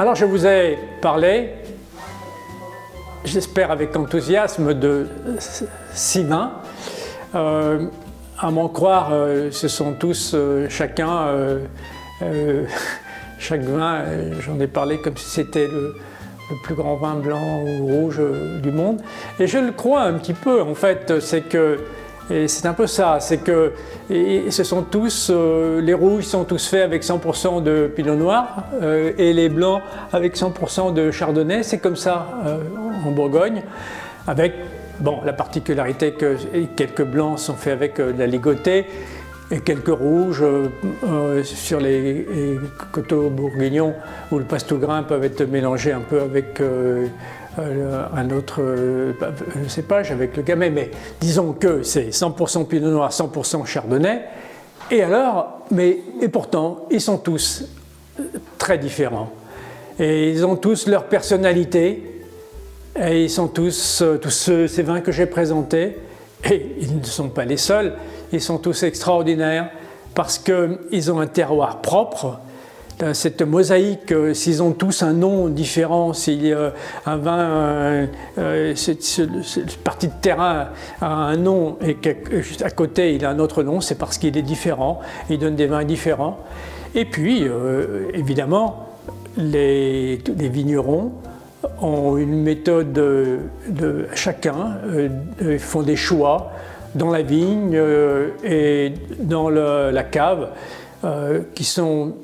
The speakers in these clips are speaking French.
Alors je vous ai parlé, j'espère avec enthousiasme, de 6 vins. À m'en croire, ce sont tous chacun, chaque vin, j'en ai parlé comme si c'était le plus grand vin blanc ou rouge du monde. Et je le crois un petit peu, en fait, c'est que, et c'est un peu ça, c'est que ce sont tous, les rouges sont tous faits avec 100% de pinot noir et les blancs avec 100% de chardonnay. C'est comme ça en Bourgogne, avec bon, la particularité que quelques blancs sont faits avec de la ligotée et quelques rouges sur les coteaux bourguignons où le passe-tout-grain peuvent être mélangés un peu avec un autre cépage, avec le gamay. Mais disons que c'est 100% pinot noir, 100% chardonnay. Et alors, et pourtant, ils sont tous très différents. Et ils ont tous leur personnalité. Et ils sont tous ces vins que j'ai présentés, et ils ne sont pas les seuls, ils sont tous extraordinaires parce qu'ils ont un terroir propre. Cette mosaïque, s'ils ont tous un nom différent, si un vin, cette partie de terrain a un nom et juste à côté il a un autre nom, c'est parce qu'il est différent, il donne des vins différents. Et puis, évidemment, les vignerons ont une méthode de chacun, font des choix dans la vigne et dans la cave qui sont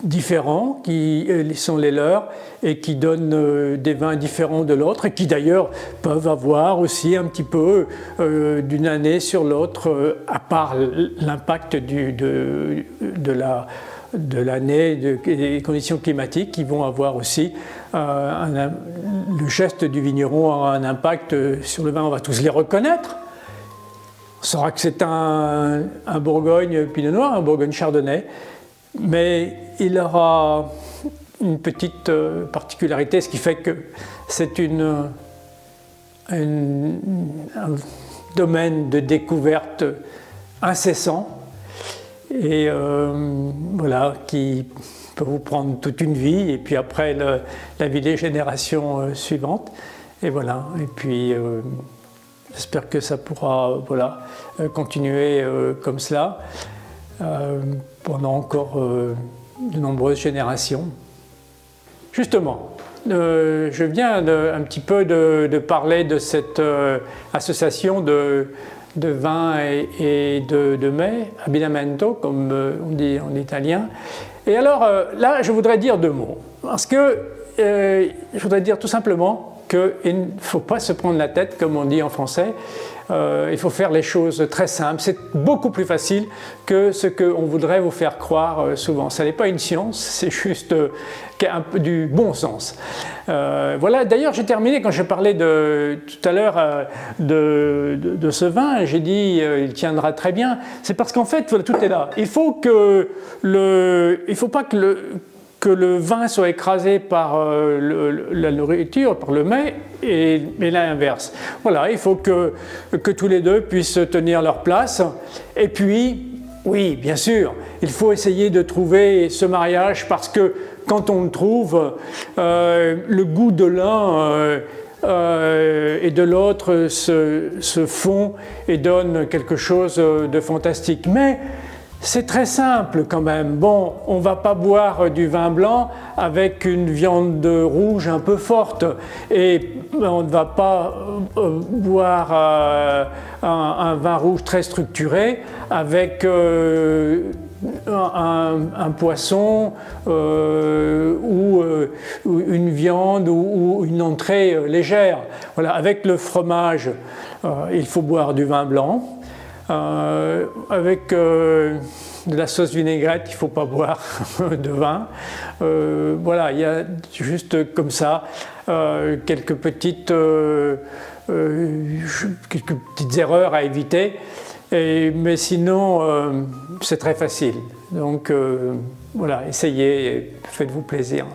différents, qui sont les leurs et qui donnent des vins différents de l'autre et qui d'ailleurs peuvent avoir aussi un petit peu d'une année sur l'autre, à part l'impact de l'année, des conditions climatiques qui vont avoir aussi le geste du vigneron a un impact sur le vin. On va tous les reconnaître. On saura que c'est un Bourgogne Pinot Noir, un Bourgogne Chardonnay, mais il aura une petite particularité, ce qui fait que c'est un domaine de découverte incessant et voilà, qui peut vous prendre toute une vie et puis après la vie des générations suivantes. Et voilà, et puis j'espère que ça pourra continuer comme cela pendant encore de nombreuses générations. Justement, je viens un petit peu de parler de cette association de vin et de mets, abbinamento, comme on dit en italien. Et alors là, je voudrais dire 2 mots, parce que je voudrais dire tout simplement qu'il ne faut pas se prendre la tête, comme on dit en français. Il faut faire les choses très simples. C'est beaucoup plus facile que ce qu'on voudrait vous faire croire souvent. Ça n'est pas une science, c'est juste un peu du bon sens. Voilà. D'ailleurs, j'ai terminé quand je parlais tout à l'heure de ce vin. J'ai dit il tiendra très bien. C'est parce qu'en fait, tout est là. Il faut pas que le vin soit écrasé par la nourriture, par le mets, et l'inverse. Voilà, il faut que tous les deux puissent tenir leur place. Et puis, oui, bien sûr, il faut essayer de trouver ce mariage parce que quand on le trouve, le goût de l'un et de l'autre se font et donnent quelque chose de fantastique. Mais c'est très simple quand même. Bon, on ne va pas boire du vin blanc avec une viande rouge un peu forte et on ne va pas boire un vin rouge très structuré avec un poisson ou une viande ou une entrée légère. Voilà, avec le fromage, il faut boire du vin blanc. Avec de la sauce vinaigrette, il ne faut pas boire de vin. Voilà, il y a juste comme ça quelques petites erreurs à éviter. Mais sinon, c'est très facile. Donc voilà, essayez et faites-vous plaisir.